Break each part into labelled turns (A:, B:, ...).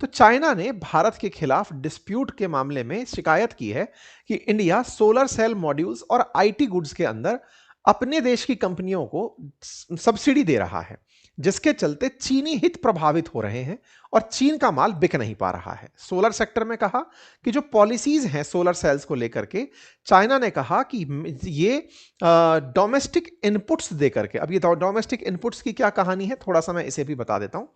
A: तो चाइना ने भारत के खिलाफ डिस्प्यूट के मामले में शिकायत की है कि इंडिया सोलर सेल मॉड्यूल्स और आईटी गुड्स के अंदर अपने देश की कंपनियों को सब्सिडी दे रहा है, जिसके चलते चीनी हित प्रभावित हो रहे हैं और चीन का माल बिक नहीं पा रहा है। सोलर सेक्टर में कहा कि जो पॉलिसीज हैं सोलर सेल्स को लेकर के, चाइना ने कहा कि ये डोमेस्टिक इनपुट्स दे करके, अब ये डोमेस्टिक इनपुट्स की क्या कहानी है, थोड़ा सा मैं इसे भी बता देता हूं।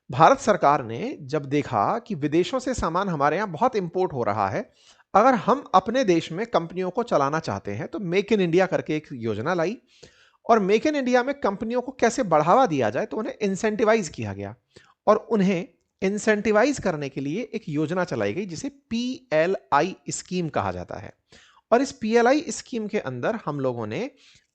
A: भारत सरकार ने जब देखा कि विदेशों से सामान हमारे यहां बहुत इंपोर्ट हो रहा है, अगर हम अपने देश में कंपनियों को चलाना चाहते हैं तो मेक इन इंडिया करके एक योजना लाई। और मेक इन इंडिया में कंपनियों को कैसे बढ़ावा दिया जाए तो उन्हें इंसेंटिवाइज किया गया, और उन्हें इंसेंटिवाइज करने के लिए एक योजना चलाई गई जिसे पीएलआई स्कीम कहा जाता है। और इस पीएलआई स्कीम के अंदर हम लोगों ने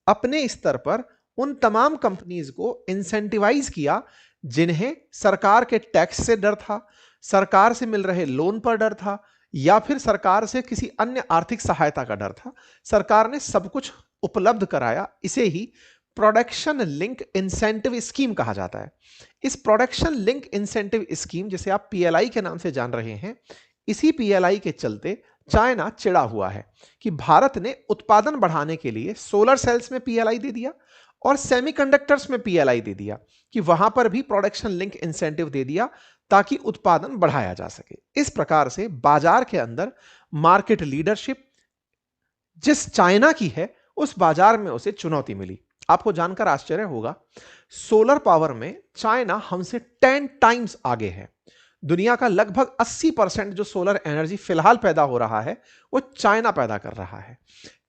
A: अपने स्तर पर उन तमाम कंपनीज को इंसेंटिवाइज किया जिन्हें सरकार के टैक्स से डर था, सरकार से मिल रहे लोन पर डर था, या फिर सरकार से किसी अन्य आर्थिक सहायता का डर था। सरकार ने सब कुछ उपलब्ध कराया। इसे ही प्रोडक्शन लिंक इंसेंटिव स्कीम कहा जाता है। इस प्रोडक्शन लिंक इंसेंटिव स्कीम, जिसे आप पीएलआई के नाम से जान रहे हैं, इसी पीएलआई के चलते चाइना चिढ़ा हुआ है कि भारत ने उत्पादन बढ़ाने के लिए सोलर सेल्स में पीएलआई दे दिया और सेमीकंडक्टर्स में पीएलआई दे दिया, कि वहां पर भी प्रोडक्शन लिंक इंसेंटिव दे दिया ताकि उत्पादन बढ़ाया जा सके। इस प्रकार से बाजार के अंदर मार्केट लीडरशिप जिस चाइना की है, उस बाजार में उसे चुनौती मिली। आपको जानकर आश्चर्य होगा, सोलर पावर में चाइना हमसे 10 टाइम्स आगे है। दुनिया का लगभग 80% जो सोलर एनर्जी फिलहाल पैदा हो रहा है वो चाइना पैदा कर रहा है।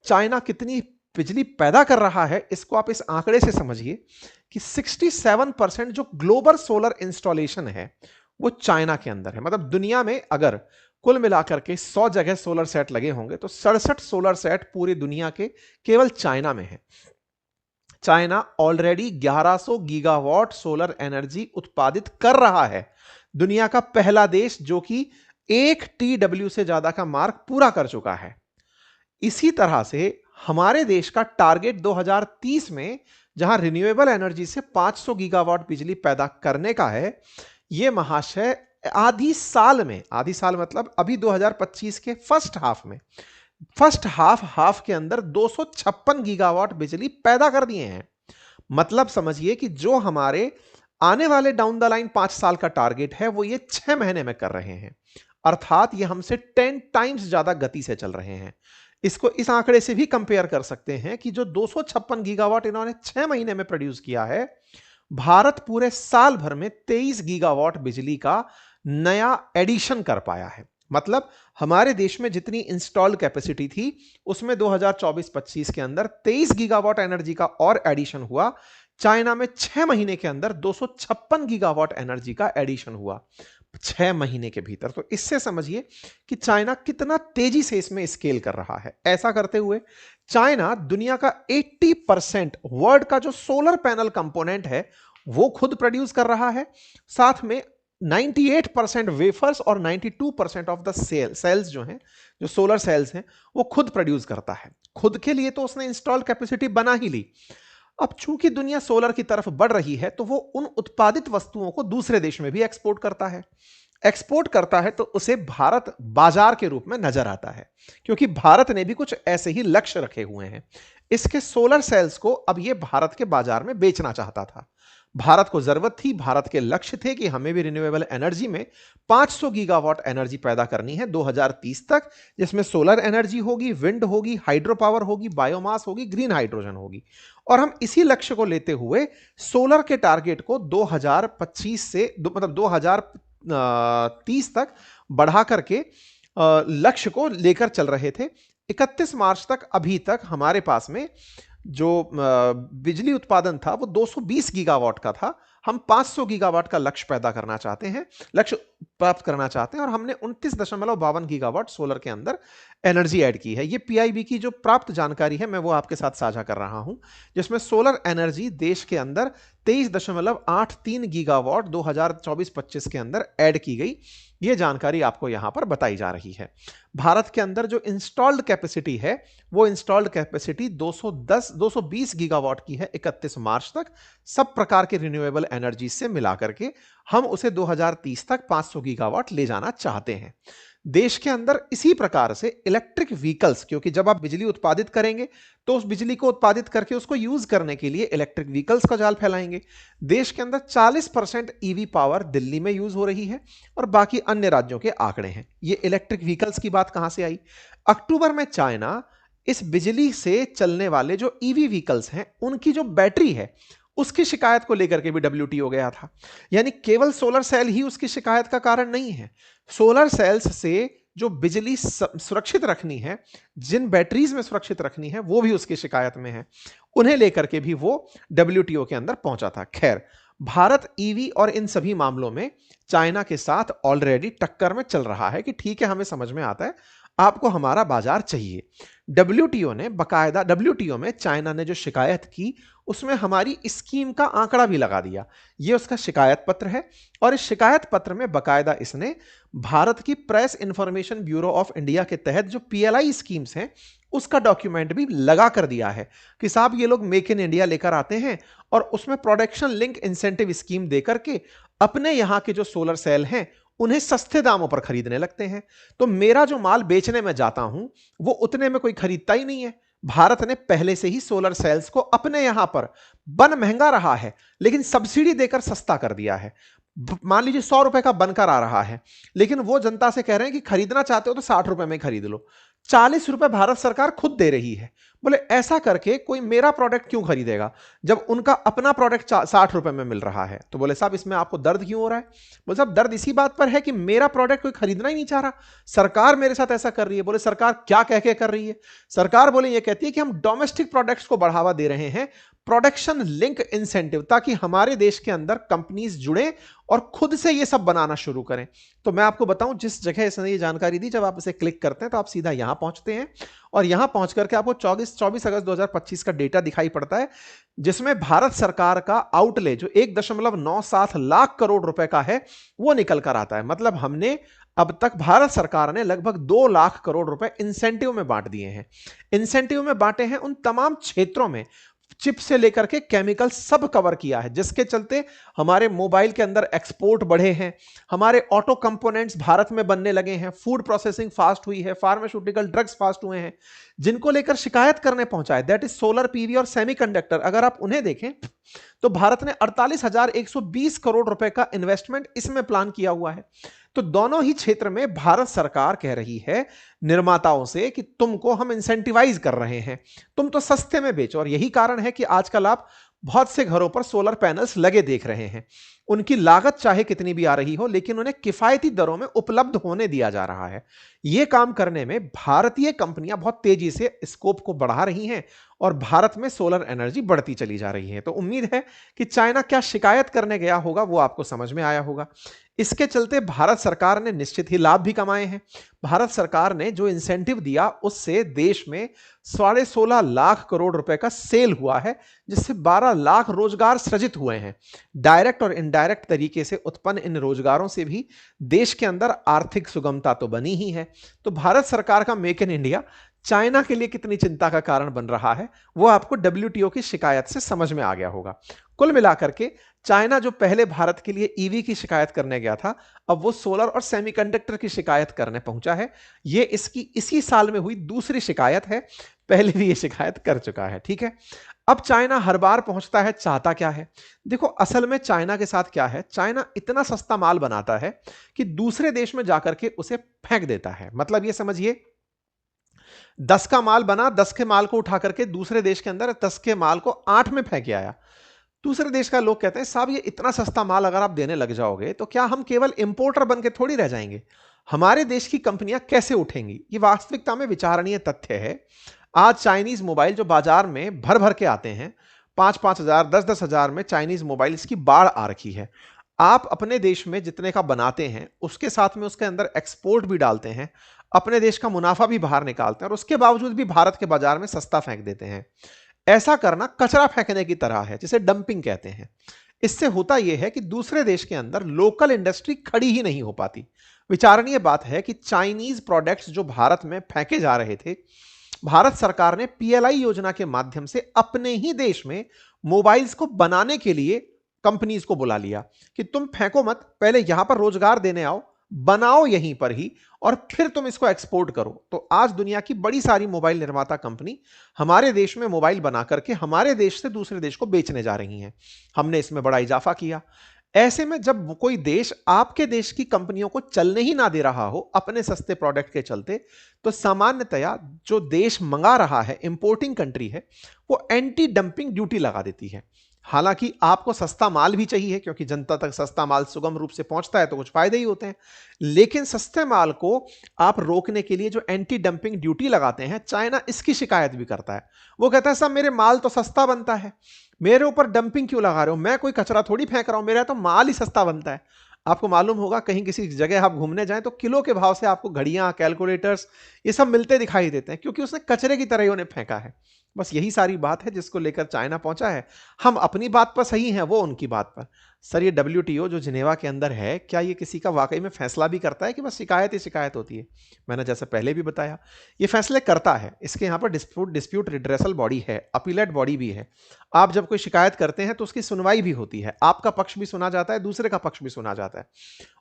A: चाइना कितनी बिजली पैदा कर रहा है इसको आप इस आंकड़े से समझिए कि 67% जो ग्लोबल सोलर इंस्टॉलेशन है वो चाइना के अंदर है। मतलब दुनिया में अगर कुल मिलाकर के 100 जगह सोलर सेट लगे होंगे तो 67 सोलर सेट पूरी दुनिया के केवल चाइना में है। China already 1100 gigawatt solar energy उत्पादित कर रहा है। दुनिया का पहला देश जो कि 1 टीडब्ल्यू से ज्यादा का मार्क पूरा कर चुका है। इसी तरह से हमारे देश का टारगेट 2030 में, जहां रिन्यूएबल एनर्जी से 500 गीगावाट बिजली पैदा करने का है, यह महाशय आधी साल मतलब अभी 2025 के फर्स्ट हाफ के अंदर 256 गीगावाट बिजली पैदा कर दिए हैं। मतलब समझिए कि जो हमारे आने वाले डाउन द लाइन 5 साल का टारगेट है वो ये 6 महीने में कर रहे हैं। अर्थात ये हमसे 10 टाइम्स ज्यादा गति से चल रहे हैं। इसको इस आंकड़े से भी कंपेयर कर सकते हैं कि जो 256 गीगावाट इन्होंने 6 महीने में प्रोड्यूस किया है, भारत पूरे साल भर में 23 गीगावाट बिजली का नया एडिशन कर पाया है। मतलब हमारे देश में जितनी इंस्टॉल्ड कैपेसिटी थी उसमें 2024-25 के अंदर 23 गीगावाट एनर्जी का और एडिशन हुआ। चाइना में 6 महीने के अंदर 256 गीगावाट एनर्जी का एडिशन हुआ 6 महीने के भीतर। तो इससे समझिए कि चाइना कितना तेजी से इसमें स्केल कर रहा है। ऐसा करते हुए चाइना दुनिया का 80% वर्ल्ड का जो सोलर पैनल कंपोनेंट है वो खुद प्रोड्यूस कर रहा है। साथ में 98% वेफर्स और 92% ऑफ द सेल्स जो हैं, जो सोलर सेल्स हैं, वो खुद प्रोड्यूस करता है। खुद के लिए तो उसने इंस्टॉल कैपेसिटी बना ही ली। अब चूंकि दुनिया सोलर की तरफ बढ़ रही है तो वो उन उत्पादित वस्तुओं को दूसरे देश में भी एक्सपोर्ट करता है तो उसे भारत बाजार के रूप में नजर आता है, क्योंकि भारत ने भी कुछ ऐसे ही लक्ष्य रखे हुए हैं। इसके सोलर सेल्स को अब ये भारत के बाजार में बेचना चाहता था। भारत को जरूरत थी, भारत के लक्ष्य थे कि हमें भी रिन्यूएबल एनर्जी में 500 गीगावाट एनर्जी पैदा करनी है 2030 तक, जिसमें सोलर एनर्जी होगी, विंड होगी, हाइड्रो पावर होगी, बायोमास होगी, ग्रीन हाइड्रोजन होगी। और हम इसी लक्ष्य को लेते हुए सोलर के टारगेट को 2025 से मतलब 2030 तक बढ़ा करके लक्ष्य को लेकर चल रहे थे। 31 मार्च तक अभी तक हमारे पास में जो बिजली उत्पादन था वो 220 गीगावाट का था। हम 500 गीगावाट का लक्ष्य प्राप्त करना चाहते हैं और हमने 29.52 गीगावाट सोलर के अंदर एनर्जी ऐड की है। ये पीआईबी की जो प्राप्त जानकारी है मैं वो आपके साथ साझा कर रहा हूं, जिसमें सोलर एनर्जी देश के अंदर 23.83 गीगावाट 2024-25 के अंदर ऐड की गई। ये जानकारी आपको यहां पर बताई जा रही है। भारत के अंदर जो इंस्टॉल्ड कैपेसिटी है वो इंस्टॉल्ड कैपेसिटी 220 गीगावाट की है 31 मार्च तक, सब प्रकार के रिन्यूएबल एनर्जी से मिलाकर के। हम उसे 2030 तक 500 गीगावाट ले जाना चाहते हैं। देश के अंदर इसी प्रकार से इलेक्ट्रिक व्हीकल्स, क्योंकि जब आप बिजली उत्पादित करेंगे तो उस बिजली को उत्पादित करके उसको यूज करने के लिए इलेक्ट्रिक व्हीकल्स का जाल फैलाएंगे। देश के अंदर 40% ईवी पावर दिल्ली में यूज हो रही है और बाकी अन्य राज्यों के आंकड़े हैं। ये इलेक्ट्रिक व्हीकल्स की बात कहां से आई? अक्टूबर में चाइना इस बिजली से चलने वाले जो ईवी व्हीकल्स हैं उनकी जो बैटरी है उसकी शिकायत को लेकर के भी डब्ल्यूटीओ गया था। यानी केवल सोलर सेल ही उसकी शिकायत का कारण नहीं है। सोलर सेल्स से जो बिजली सुरक्षित रखनी है, जिन बैटरीज में सुरक्षित रखनी है, वो भी उसकी शिकायत में है। उन्हें लेकर के भी वो डब्ल्यूटीओ के अंदर पहुंचा था। खैर, भारत ईवी और इन सभी मामलों में चाइना के साथ ऑलरेडी टक्कर में चल रहा है कि ठीक है, हमें समझ में आता है, आपको हमारा बाजार चाहिए। डब्ल्यूटीओ में चाइना ने जो शिकायत की उसमें हमारी स्कीम का आंकड़ा भी लगा दिया। यह उसका शिकायत पत्र है और इस शिकायत पत्र में बकायदा इसने भारत की press information bureau of India के तहत जो पीएलआई स्कीम्स हैं उसका डॉक्यूमेंट भी लगा कर दिया है कि साहब ये लोग मेक इन इंडिया लेकर आते हैं और उसमें प्रोडक्शन लिंक इंसेंटिव स्कीम देकर के अपने यहां के जो सोलर सेल हैं उन्हें सस्ते दामों पर खरीदने लगते हैं। तो मेरा जो माल बेचने में जाता हूं वो उतने में कोई खरीदता ही नहीं है। भारत ने पहले से ही सोलर सेल्स को अपने यहां पर बन महंगा रहा है लेकिन सब्सिडी देकर सस्ता कर दिया है। मान लीजिए 100 रुपए का बनकर आ रहा है, लेकिन वो जनता से कह रहे हैं कि खरीदना चाहते हो तो 60 रुपए में खरीद लो। 40 रुपए भारत सरकार खुद दे रही है। बोले ऐसा करके कोई मेरा प्रोडक्ट क्यों खरीदेगा जब उनका अपना प्रोडक्ट 60 रुपए में मिल रहा है? तो बोले साहब इसमें आपको दर्द क्यों हो रहा है? बोले साहब दर्द इसी बात पर है कि मेरा प्रोडक्ट कोई खरीदना ही नहीं चाह रहा, सरकार मेरे साथ ऐसा कर रही है। बोले सरकार क्या कह के कर रही है? सरकार बोले ये कहती है कि हम डोमेस्टिक प्रोडक्ट्स को बढ़ावा दे रहे हैं, प्रोडक्शन लिंक इंसेंटिव, ताकि हमारे देश के अंदर कंपनीज जुड़े और खुद से ये सब बनाना शुरू करें। तो मैं आपको बताऊं जिस जगह इसने ये जानकारी दी, जब आप इसे क्लिक करते हैं तो आप सीधा यहां पहुंचते हैं और यहां पहुंच करके आपको 24 अगस्त 2025 का डेटा दिखाई पड़ता है जिसमें भारत सरकार का आउटले जो 1.97 लाख करोड़ रुपए का है वो निकल कर आता है। मतलब हमने अब तक भारत सरकार ने लगभग 2 लाख करोड़ रुपए इंसेंटिव में बांट दिए हैं। इंसेंटिव में बांटे हैं उन तमाम क्षेत्रों में, चिप से लेकर के केमिकल सब कवर किया है, जिसके चलते हमारे मोबाइल के अंदर एक्सपोर्ट बढ़े हैं, हमारे ऑटो कंपोनेंट्स भारत में बनने लगे हैं, फूड प्रोसेसिंग फास्ट हुई है, फार्मास्यूटिकल ड्रग्स फास्ट हुए हैं। जिनको लेकर शिकायत करने पहुंचा है दैट इज सोलर पीवी और सेमीकंडक्टर, अगर आप उन्हें देखें तो भारत ने 48,120 करोड़ रुपए का इन्वेस्टमेंट इसमें प्लान किया हुआ है। तो दोनों ही क्षेत्र में भारत सरकार कह रही है निर्माताओं से कि तुमको हम इंसेंटिवाइज कर रहे हैं, तुम तो सस्ते में बेचो। और यही कारण है कि आजकल आप बहुत से घरों पर सोलर पैनल्स लगे देख रहे हैं। उनकी लागत चाहे कितनी भी आ रही हो लेकिन उन्हें किफायती दरों में उपलब्ध होने दिया जा रहा है। यह काम करने में भारतीय कंपनियां बहुत तेजी से स्कोप को बढ़ा रही हैं और भारत में सोलर एनर्जी बढ़ती चली जा रही है। तो उम्मीद है कि चाइना क्या शिकायत करने गया होगा वो आपको समझ में आया होगा। इसके चलते भारत सरकार ने निश्चित ही लाभ भी कमाए हैं। भारत सरकार ने जो इंसेंटिव दिया उससे देश में 16.5 लाख करोड़ रुपए का सेल हुआ है, जिससे 12 लाख रोजगार सृजित हुए हैं। डायरेक्ट और इनडायरेक्ट तरीके से उत्पन्न इन रोजगारों से भी देश के अंदर आर्थिक सुगमता तो बनी ही है। तो भारत सरकार का मेक इन इंडिया चाइना के लिए कितनी चिंता का कारण बन रहा है वो आपको डब्ल्यूटीओ की शिकायत से समझ में आ गया होगा। कुल मिलाकर के चाइना जो पहले भारत के लिए ईवी की शिकायत करने गया था, अब वो सोलर और सेमीकंडक्टर की शिकायत करने पहुंचा है। ये इसकी इसी साल में हुई दूसरी शिकायत है, पहले भी ये शिकायत कर चुका है। ठीक है, अब चाइना हर बार पहुंचता है, चाहता क्या है? देखो असल में चाइना के साथ क्या है, चाइना इतना सस्ता माल बनाता है कि दूसरे देश में जाकर के उसे फेंक देता है। मतलब ये समझिए 10 का माल बना, 10 के माल को उठा करके दूसरे देश के अंदर 10 के माल को 8 में फेंक आया। दूसरे देश का लोग कहते हैं साहब ये इतना सस्ता माल अगर आप देने लग जाओगे तो क्या हम केवल इंपोर्टर बन के थोड़ी रह जाएंगे, हमारे देश की कंपनियां कैसे उठेंगी? ये वास्तविकता में विचारणीय तथ्य है। आज चाइनीज मोबाइल जो बाजार में भर भर के आते हैं, 5-5 हजार 10-10 हजार में चाइनीज मोबाइल की बाढ़ आ रखी है। आप अपने देश में जितने का बनाते हैं उसके साथ में उसके अंदर एक्सपोर्ट भी डालते हैं, अपने देश का मुनाफा भी बाहर निकालते हैं और उसके बावजूद भी भारत के बाजार में सस्ता फेंक देते हैं। ऐसा करना कचरा फेंकने की तरह है, जिसे डंपिंग कहते हैं। इससे होता यह है कि दूसरे देश के अंदर लोकल इंडस्ट्री खड़ी ही नहीं हो पाती। विचारणीय बात है कि चाइनीज प्रोडक्ट्स जो भारत में फेंके जा रहे थे, भारत सरकार ने पीएलआई योजना के माध्यम से अपने ही देश में मोबाइल्स को बनाने के लिए कंपनीज को बुला लिया कि तुम फेंको मत, पहले यहां पर रोजगार देने आओ, बनाओ यहीं पर ही, और फिर तुम इसको एक्सपोर्ट करो। तो आज दुनिया की बड़ी सारी मोबाइल निर्माता कंपनी हमारे देश में मोबाइल बना करके हमारे देश से दूसरे देश को बेचने जा रही हैं। हमने इसमें बड़ा इजाफा किया। ऐसे में जब कोई देश आपके देश की कंपनियों को चलने ही ना दे रहा हो अपने सस्ते प्रोडक्ट के चलते, तो सामान्यतया जो देश मंगा रहा है, इंपोर्टिंग कंट्री है, वो एंटी डंपिंग ड्यूटी लगा देती है। हालांकि आपको सस्ता माल भी चाहिए, क्योंकि जनता तक सस्ता माल सुगम रूप से पहुंचता है तो कुछ फायदे ही होते हैं। लेकिन सस्ते माल को आप रोकने के लिए जो एंटी डंपिंग ड्यूटी लगाते हैं, चाइना इसकी शिकायत भी करता है। वो कहता है साहब मेरे माल तो सस्ता बनता है, मेरे ऊपर डंपिंग क्यों लगा रहे हो, मैं कोई कचरा थोड़ी फेंक रहा हूं, मेरा तो माल ही सस्ता बनता है। आपको मालूम होगा कहीं किसी जगह आप घूमने जाएं तो किलो के भाव से आपको घड़ियां, कैलकुलेटर्स, ये सब मिलते दिखाई देते हैं, क्योंकि उसने कचरे की तरह ही उन्हें फेंका है। बस यही सारी बात है जिसको लेकर चाइना पहुंचा है। हम अपनी बात पर सही हैं, वो उनकी बात पर। सर ये WTO जो जिनेवा के अंदर है, क्या ये किसी का वाकई में फैसला भी करता है कि बस शिकायत ही शिकायत होती है? मैंने जैसे पहले भी बताया, ये फैसले करता है। इसके यहाँ पर डिस्प्यूट रिड्रेसल बॉडी है, अपीलेट बॉडी भी है। आप जब कोई शिकायत करते हैं तो उसकी सुनवाई भी होती है, आपका पक्ष भी सुना जाता है, दूसरे का पक्ष भी सुना जाता है।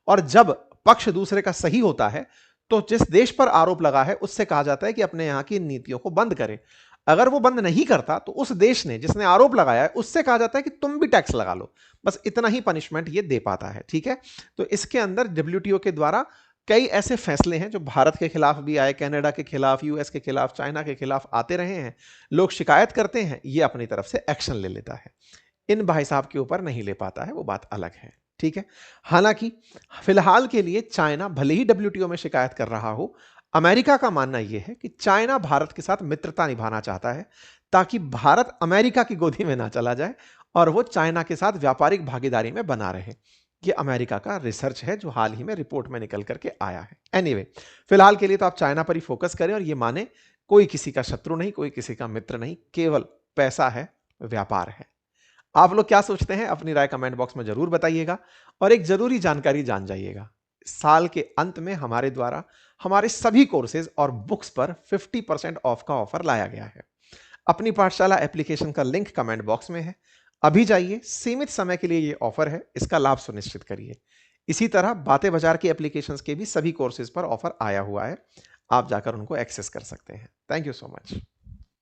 A: और जब पक्ष दूसरे का सही होता है तो जिस देश पर आरोप लगा है उससे कहा जाता है कि अपने यहां की नीतियों को बंद करे। अगर वो बंद नहीं करता तो उस देश ने जिसने आरोप लगाया है उससे कहा जाता है कि तुम भी टैक्स लगा लो। बस इतना ही पनिशमेंट ये दे पाता है, ठीक है। तो इसके अंदर WTO के द्वारा कई ऐसे फैसले हैं जो भारत के खिलाफ भी आए, कनाडा के खिलाफ, US के खिलाफ, चाइना के खिलाफ आते रहे हैं। लोग शिकायत करते हैं, ये अपनी तरफ से एक्शन ले लेता है। इन भाई साहब के ऊपर नहीं ले पाता है, वो बात अलग है, ठीक है। हालांकि फिलहाल के लिए चाइना भले ही WTO में शिकायत कर रहा हो, अमेरिका का मानना यह है कि चाइना भारत के साथ मित्रता निभाना चाहता है, ताकि भारत अमेरिका की गोदी में ना चला जाए और वो चाइना के साथ व्यापारिक भागीदारी में बना रहे। ये अमेरिका का रिसर्च है जो हाल ही में रिपोर्ट में निकल करके आया है। एनीवे, फिलहाल के लिए तो आप चाइना पर ही फोकस करें और ये माने कोई किसी का शत्रु नहीं, कोई किसी का मित्र नहीं, केवल पैसा है, व्यापार है। आप लोग क्या सोचते हैं अपनी राय कमेंट बॉक्स में जरूर बताइएगा। और एक जरूरी जानकारी जान जाइएगा, साल के अंत में हमारे द्वारा हमारे सभी कोर्सेज और बुक्स पर 50% ऑफ का ऑफर लाया गया है। अपनी पाठशाला एप्लीकेशन का लिंक कमेंट बॉक्स में है, अभी जाइए, सीमित समय के लिए यह ऑफर है, इसका लाभ सुनिश्चित करिए। इसी तरह बातें बाजार की एप्लीकेशंस के भी सभी कोर्सेज पर ऑफर आया हुआ है, आप जाकर उनको एक्सेस कर सकते हैं। Thank you so much.